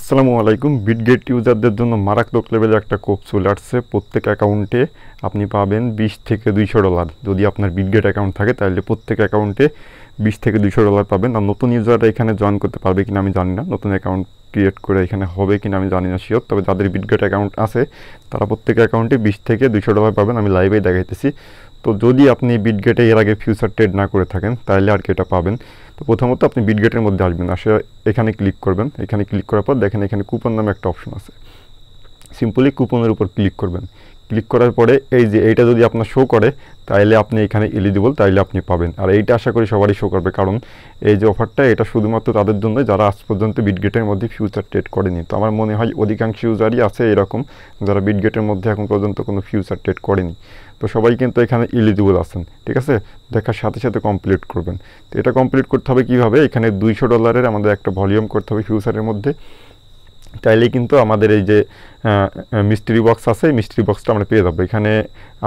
আসসালামু আলাইকুম। বিটগেট ইউজারদের জন্য মারাত্মক লেভেলে একটা কোড চলে আসছে। প্রত্যেক অ্যাকাউন্টে আপনি পাবেন $20 থেকে $200। যদি আপনার বিটগেট অ্যাকাউন্ট থাকে তাহলে প্রত্যেক অ্যাকাউন্টে $20 থেকে $200 পাবেন। আর নতুন ইউজাররা এখানে জয়েন করতে পারবে কিনা আমি জানি না, নতুন অ্যাকাউন্ট ক্রিয়েট করে এখানে হবে কিনা আমি জানি না শিওর। তবে যাদের বিটগেট অ্যাকাউন্ট আছে তারা প্রত্যেক অ্যাকাউন্টে $20 থেকে $200 পাবেন। আমি লাইভেই দেখাইতেছি। তো যদি আপনি বিটগেটে এর আগে ফিউচার ট্রেড না করে থাকেন তাহলে আর কি এটা পাবেন। তো প্রথমত আপনি বিটগেটের মধ্যে আসবেন, আসলে এখানে ক্লিক করবেন। এখানে ক্লিক করার পর দেখেন এখানে কুপন নামে একটা অপশন আছে। সিম্পলি কুপনের উপর ক্লিক করবেন। ক্লিক করার পরে এই যে এইটা যদি আপনার শো করে তাইলে আপনি এখানে এলিজিবল, তাইলে আপনি পাবেন। আর এইটা আশা করি সবারই শো করবে, কারণ এই যে অফারটা এটা শুধুমাত্র তাদের জন্য যারা আজ পর্যন্ত বিটগেটের মধ্যে ফিউচার ট্রেড করেনি। তো আমার মনে হয় অধিকাংশ ইউজারই আছে এরকম যারা বিটগেটের মধ্যে এখন পর্যন্ত কোনো ফিউচার ট্রেড করেনি। তো সবাই কিন্তু এখানে এলিজিবল আছেন, ঠিক আছে। দেখার সাথে সাথে কমপ্লিট করবেন। তো এটা কমপ্লিট করতে হবে কীভাবে, এখানে $200 আমাদের একটা ভলিউম করতে হবে ফিউচারের মধ্যে। চাইলেই কিন্তু আমাদের এই যে মিস্ট্রি বক্স আছে, এই মিস্ট্রি বক্সটা আমরা পেয়ে যাবো। এখানে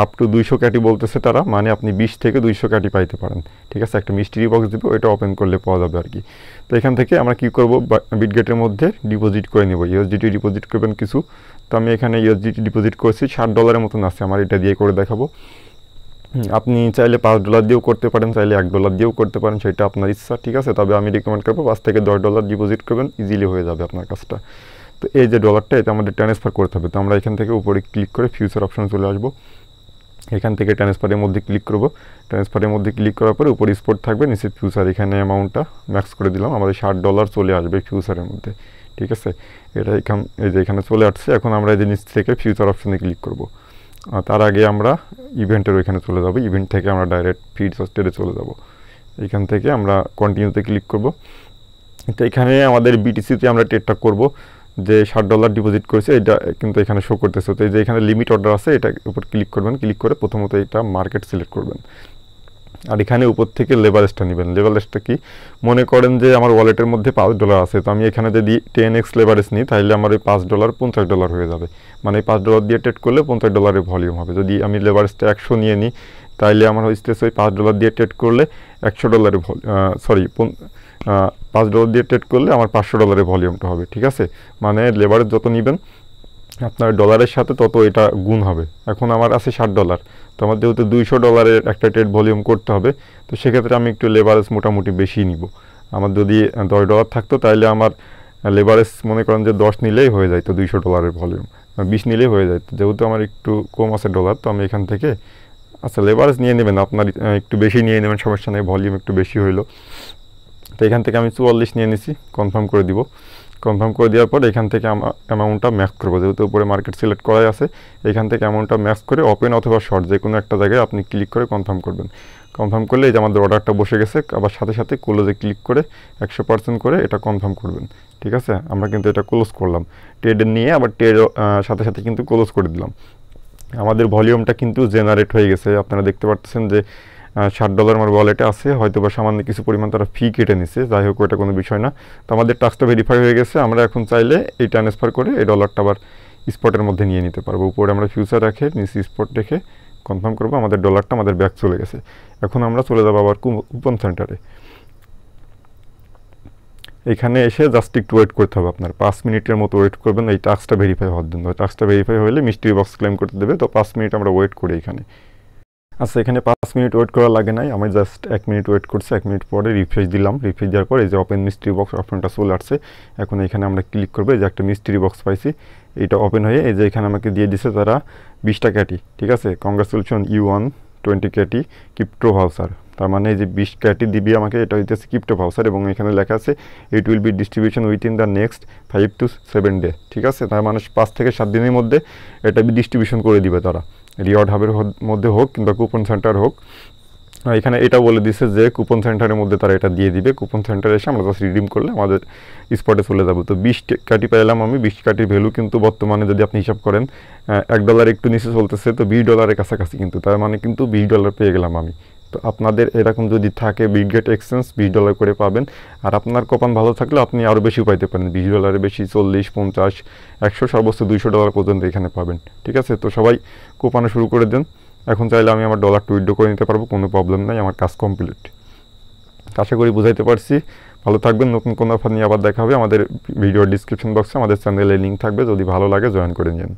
আপ টু 200 ক্যাটি বলতেছে তারা, মানে আপনি 20 থেকে 200 ক্যাটি পাইতে পারেন, ঠিক আছে। একটা মিস্ট্রি বক্স দেবো, এটা ওপেন করলে পাওয়া যাবে আর কি। তো এখান থেকে আমরা কী করবো, বিটগেটের মধ্যে ডিপোজিট করে নেব। ইউএসডিটি ডিপোজিট করবেন কিছু। তো আমি এখানে ইউএসডিটি ডিপোজিট করছি, $60 মতন আছে আমার, এটা দিয়ে করে দেখাবো। আপনি চাইলে $5 দিয়েও করতে পারেন, চাইলে $1 দিয়েও করতে পারেন, সেটা আপনার ইচ্ছা, ঠিক আছে। তবে আমি রিকমেন্ড করবো $5 থেকে $10 ডিপোজিট করবেন, ইজিলি হয়ে যাবে আপনার কাজটা। তো এই যে ডলারটা, এটা আমাদের ট্রান্সফার করতে হবে। তো আমরা এখান থেকে উপরে ক্লিক করে ফিউচার অপশন চলে আসবো। এখান থেকে ট্রান্সফারের মধ্যে ক্লিক করব। ট্রান্সফারের মধ্যে ক্লিক করার পরে উপরে স্পট থাকবে, নিচে ফিউচার। এখানে অ্যামাউন্টটা ম্যাক্স করে দিলাম, আমাদের $60 চলে আসবে ফিউচারের মধ্যে, ঠিক আছে। এটা এই যে এখানে চলে আসছে। এখন আমরা এই যে নিচ থেকে ফিউচার অপশনে ক্লিক করব। তার আগে আমরা ইভেন্টের ওইখানে চলে যাব। ইভেন্ট থেকে আমরা ডাইরেক্ট ফিউচার ট্রেডে চলে যাব। এখান থেকে আমরা কন্টিনিউতে ক্লিক করব। তো এখানে আমাদের বিটিসিতে আমরা ট্রেডটা করব। যে $60 ডিপোজিট করেছে এটা কিন্তু এখানে শো করতেছে। তো এই যে এখানে লিমিট অর্ডার আছে, এটার উপর ক্লিক করবেন। ক্লিক করে প্রথমত এটা মার্কেট সিলেক্ট করবেন। আর এখানে উপর থেকে লেভারেজটা নেবেন। লেভারেজটা কি, মনে করেন যে আমার ওয়ালেটের মধ্যে $5 আছে, তো আমি এখানে যদি 10x লেভারেজ নিই তাহলে আমার ওই $5 $50 হয়ে যাবে। মানে $5 দিয়ে ট্রেড করলে $50 ভলিউম হবে। যদি আমি লেভারেজটা 100 নিয়ে নিই তাইলে আমার হচ্ছে ওই $5 দিয়ে ট্রেড করলে $100 $5 দিয়ে ট্রেড করলে আমার $500 ভলিউমটা হবে, ঠিক আছে। মানে লেভারেজ যত নেবেন আপনার ডলারের সাথে তত এটা গুণ হবে। এখন আমার আছে $60, তো আমার যেহেতু $200 একটা ট্রেড ভলিউম করতে হবে, তো সেক্ষেত্রে আমি একটু লেভারেজ মোটামুটি বেশি নিব। আমার যদি $10 থাকতো তাহলে আমার লেভারেজ মনে করেন যে 10 নিলেই হয়ে যায়, তো $200 ভলিউম 20 নিলেই হয়ে যায়। যেহেতু আমার একটু কম আছে ডলার, তো আমি এখান থেকে আচ্ছা লেভারেজ নিয়ে নেবেন, আপনার একটু বেশি নিয়ে নেবেন, সমস্যা নেই, ভলিউম একটু বেশি হইলো। তো এখান থেকে আমি 44 নিয়ে নিছি, কনফার্ম করে দিব। কনফার্ম করে দেওয়ার পর এখান থেকে অ্যামাউন্টটা ম্যাক্স করবো, যেহেতু উপরে মার্কেট সিলেক্ট করাই আছে। এখান থেকে অ্যামাউন্টটা ম্যাক্স করে ওপেন অথবা শর্ট যে কোনো একটা জায়গায় আপনি ক্লিক করে কনফার্ম করবেন। কনফার্ম করলে এই যে আমাদের অর্ডারটা বসে গেছে। আবার সাথে সাথে ক্লোজে ক্লিক করে 100% করে এটা কনফার্ম করবেন, ঠিক আছে। আমরা কিন্তু এটা ক্লোজ করলাম, ট্রেডের নিয়ে আবার ট্রেড সাথে সাথে কিন্তু ক্লোজ করে দিলাম। আমাদের ভলিউমটা কিন্তু জেনারেট হয়ে গেছে। আপনারা দেখতে পাচ্ছেন যে $60 আমার ওয়ালেটে আছে, হয়তো বা সামান্য কিছু পরিমাণ তারা ফি কেটে নিছে, যাই হোক ওটা কোনো বিষয় না। তো আমাদের টাস্কটা ভেরিফাই হয়ে গেছে। আমরা এখন চাইলে এই ট্রান্সফার করে এই ডলারটা আবার স্পটের মধ্যে নিয়ে নিতে পারবো। উপরে আমরা ফিউচার রাখে নিচে স্পট রেখে কনফার্ম করবো, আমাদের ডলারটা আমাদের ব্যাক চলে গেছে। এখন আমরা চলে যাবো আবার কুপন সেন্টারে। এখানে এসে জাস্ট একটু ওয়েট করতে হবে, আপনার 5 মিনিটের মতো ওয়েট করবেন এই টাস্কটা ভেরিফাই হওয়ার জন্য। টাস্কটা ভেরিফাই হলে মিস্ট্রি বক্স ক্লেম করতে দেবে, তো 5 মিনিট আমরা ওয়েট করি এখানে। আচ্ছা, এখানে 5 মিনিট ওয়েট করা লাগে নাই, আমি জাস্ট 1 মিনিট ওয়েট করছি। 1 মিনিট পরে রিফ্রেশ দিলাম। রিফ্রেশ দেওয়ার পর এই যে ওপেন মিস্ট্রি বক্স অপশনটা চলে আসছে। এখন এখানে আমরা ক্লিক করবো, এই যে একটা মিস্ট্রি বক্স পাইছি, এটা ওপেন হয়ে এই যে এখানে আমাকে দিয়ে দিছে তারা 20টা ক্যাটি, ঠিক আছে। কংগ্রাচুলেশন ইউ ওয়ান 20 ক্যাটি ক্রিপ্টো ভাউচার। তার মানে এই যে 20 ক্যাটি দিবি আমাকে, এটা হইতেছে ক্রিপ্টো ভাউচার। এবং এখানে লেখা আছে it will be distribution within the next 5 to 7 day, ঠিক আছে। তার মানে 5 থেকে 7 দিনের মধ্যে এটা ডিস্ট্রিবিউশন করে দিবে তারা, রিওয়ার্ড হাবের মধ্যে হোক কিংবা কুপন সেন্টার হোক। এখানে এটা বলে দিছে যে কুপন সেন্টারের মধ্যে তারা এটা দিয়ে দিবে। কুপন সেন্টারে এসে আমরা জাস্ট রিডিম করলে আমাদের স্পটে চলে যাবো। তো 20 কাটি পেলাম আমি। 20 কাটির ভ্যালু কিন্তু বর্তমানে যদি আপনি হিসাব করেন $1 একটু নিচে চলতেছে, তো $20 কাছাকাছি কিন্তু, তার মানে কিন্তু $20 পেয়ে গেলাম আমি। তো আপনাদের এরকম যদি থাকে বিটগেট এক্সচেঞ্জ $20 করে পাবেন। আর আপনার কোপন ভালো থাকলে আপনি আরও বেশি পাইতে পারেন, $20 বেশি 40, 50, 100, সর্বোচ্চ $200 পর্যন্ত এখানে পাবেন, ঠিক আছে। তো সবাই কোপানো শুরু করে দেন। এখন চাইলে আমি আমার ডলারটা উইথড্র করে নিতে পারবো, কোনো প্রবলেম নাই, আমার কাজ কমপ্লিট। আশা করি বুঝাইতে পারছি। ভালো থাকবেন। নতুন কোনো অফার নিয়ে আবার দেখা হবে। আমাদের ভিডিও ডিসক্রিপশন বক্সে আমাদের চ্যানেলের লিঙ্ক থাকবে, যদি ভালো লাগে জয়েন করে নিন।